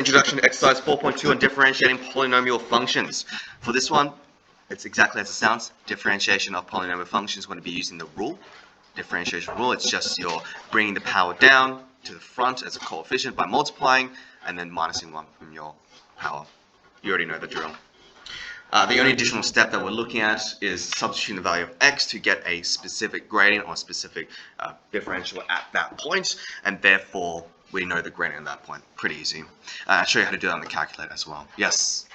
Introduction to exercise 4.2 on differentiating polynomial functions. For this one, it's exactly as it sounds. Differentiation of polynomial functions. We're going to be using the rule, differentiation rule. It's just you're bringing the power down to the front as a coefficient by multiplying and then minusing 1 from your power. You already know the drill. The only additional step that we're looking at is substituting the value of x to get a specific gradient or a specific differential at that point, and therefore we know the gradient at that point. Pretty easy. I'll show you how to do that on the calculator as well. Yes?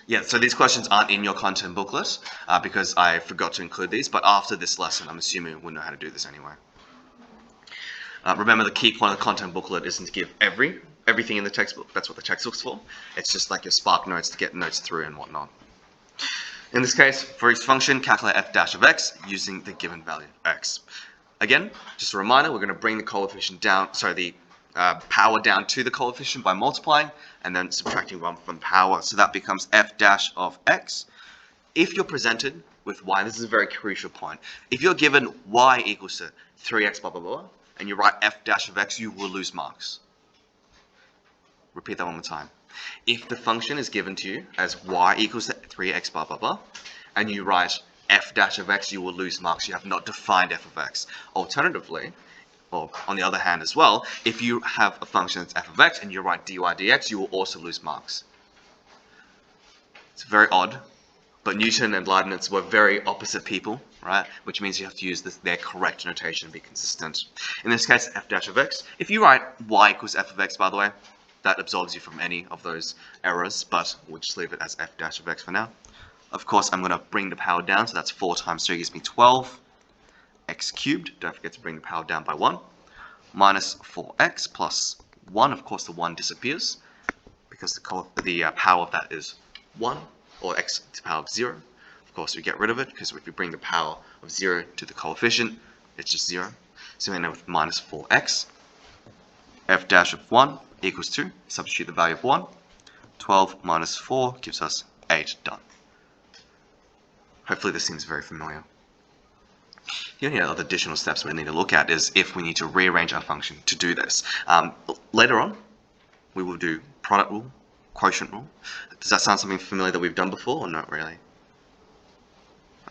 Yeah, so these questions aren't in your content booklet because I forgot to include these, but after this lesson I'm assuming we'll know how to do this anyway. Remember, the key point of the content booklet isn't to give everything in the textbook. That's what the textbook's for. It's just like your Spark notes to get notes through and whatnot. In this case, for each function, calculate f dash of x using the given value of x. Again, just a reminder, we're going to bring the coefficient down, the power down to the coefficient by multiplying and then subtracting 1 from power. So that becomes f dash of x. If you're presented with y, this is a very crucial point. If you're given y equals to 3x blah blah blah, and you write f dash of x, you will lose marks. Repeat that one more time. If the function is given to you as y equals to 3x blah blah blah, and you write f dash of x, you will lose marks. You have not defined f of x. Alternatively, or on the other hand as well, if you have a function that's f of x and you write dy dx, you will also lose marks. It's very odd, but Newton and Leibniz were very opposite people, right? Which means you have to use their correct notation to be consistent. In this case, f dash of x. If you write y equals f of x, by the way, that absolves you from any of those errors, but we'll just leave it as f dash of x for now. Of course, I'm going to bring the power down, so that's 4 times 3 gives me 12. X cubed, don't forget to bring the power down by 1. Minus 4x plus 1, of course the 1 disappears, because the power of that is 1, or x to the power of 0. Of course, we get rid of it, because if we bring the power of 0 to the coefficient, it's just 0. So we end up with minus 4x. F dash of 1 equals 2. Substitute the value of 1. 12 minus 4 gives us 8. Done. Hopefully this seems very familiar. The only other additional steps we need to look at is if we need to rearrange our function to do this. Later on, we will do product rule, quotient rule. Does that sound something familiar that we've done before, or not really?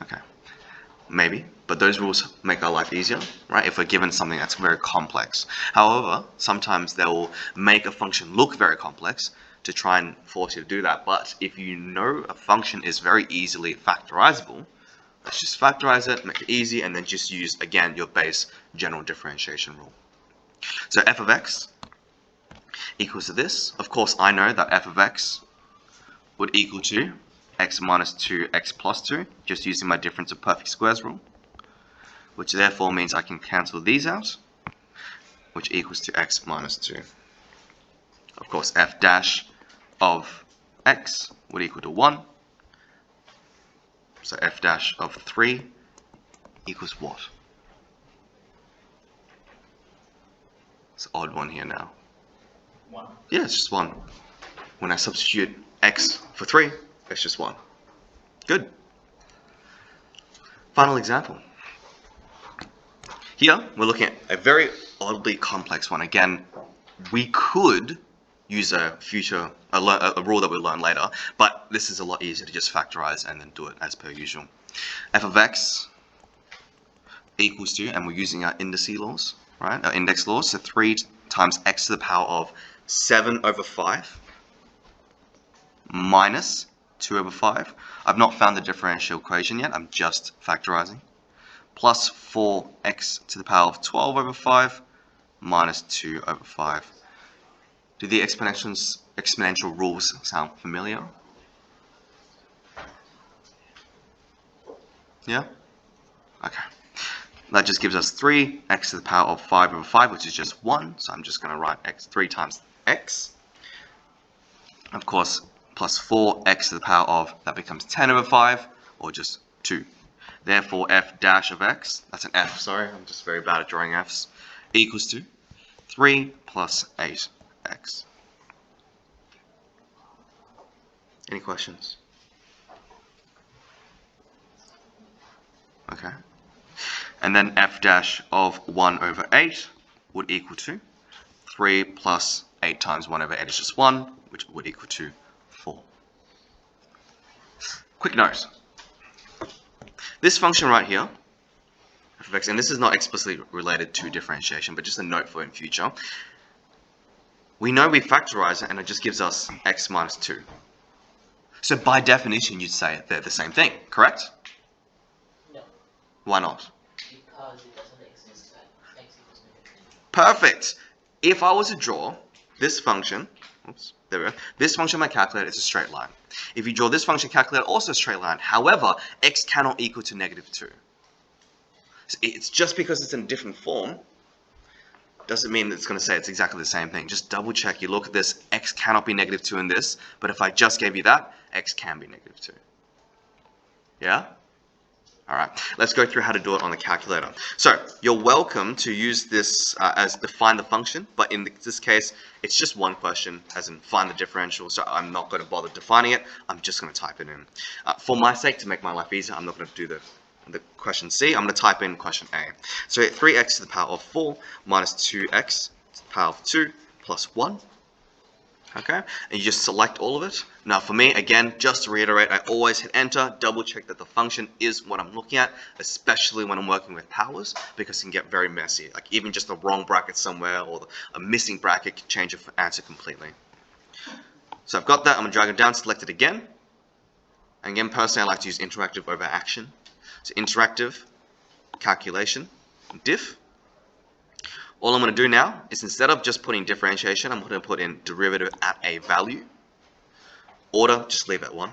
Okay, maybe, but those rules make our life easier, right? If we're given something that's very complex. However, sometimes they'll make a function look very complex to try and force you to do that. But if you know a function is very easily factorizable, let's just factorize it, make it easy, and then just use, again, your base general differentiation rule. So f of x equals to this. Of course, I know that f of x would equal to x minus 2, x plus 2, just using my difference of perfect squares rule, which therefore means I can cancel these out, which equals to x minus 2. Of course, f dash of x would equal to 1. So f dash of 3 equals what? It's an odd one here now. 1. Yeah, it's just 1. When I substitute x for 3, it's just 1. Good. Final example. Here, we're looking at a very oddly complex one. Again, we could use a rule that we'll learn later, but this is a lot easier to just factorize and then do it as per usual. F of x equals to, and we're using our indice laws, right? Our index laws, so 3 times x to the power of 7 over 5 minus 2 over 5. I've not found the differential equation yet, I'm just factorizing. Plus 4x to the power of 12 over 5 minus 2 over 5. Do the exponential rules sound familiar? Yeah? Okay. That just gives us 3x to the power of 5 over 5, which is just 1. So I'm just going to write 3 times x. Of course, plus 4x to the power of, that becomes 10 over 5, or just 2. Therefore, f dash of x, that's an f, sorry, I'm just very bad at drawing f's, equals to 3 plus 8x. Any questions? Okay. And then f dash of 1 over 8 would equal to 3 plus 8 times 1 over 8 is just 1, which would equal to 4. Quick note. This function right here, f of x, and this is not explicitly related to differentiation, but just a note for in future. We know we factorize it and it just gives us x minus 2. So by definition, you'd say they're the same thing, correct? No. Why not? Because it doesn't exist at x equals -2. Perfect. If I was to draw this function, oops, there we go. This function on my calculator is a straight line. If you draw this function calculator, also a straight line. However, x cannot equal to -2. So it's just because it's in a different form, doesn't mean it's going to say it's exactly the same thing. Just double check. You look at this, x cannot be -2 in this, but if I just gave you that, x can be -2. Yeah? Alright, let's go through how to do it on the calculator. So, you're welcome to use this as define the function, but in this case, it's just one question, as in find the differential, so I'm not going to bother defining it, I'm just going to type it in. For my sake, to make my life easier, I'm not going to do the question C, I'm going to type in question A. So 3x to the power of 4 minus 2x to the power of 2 plus 1. Okay, and you just select all of it. Now for me, again, just to reiterate, I always hit enter, double check that the function is what I'm looking at, especially when I'm working with powers, because it can get very messy. Like even just a wrong bracket somewhere or a missing bracket can change your answer completely. So I've got that, I'm going to drag it down, select it again. And again, personally, I like to use interactive over action. So interactive, calculation, diff. All I'm going to do now is instead of just putting differentiation, I'm going to put in derivative at a value. Order, just leave at 1.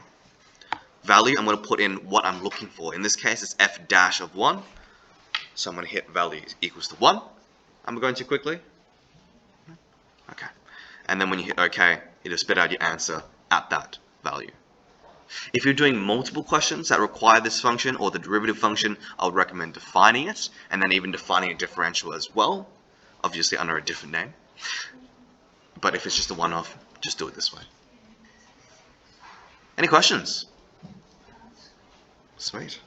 Value, I'm going to put in what I'm looking for. In this case, it's f dash of 1. So I'm going to hit value equals to 1. I'm going too quickly. Okay. And then when you hit OK, it'll spit out your answer at that value. If you're doing multiple questions that require this function or the derivative function, I would recommend defining it and then even defining a differential as well, obviously under a different name. But if it's just a one-off, just do it this way. Any questions? Sweet.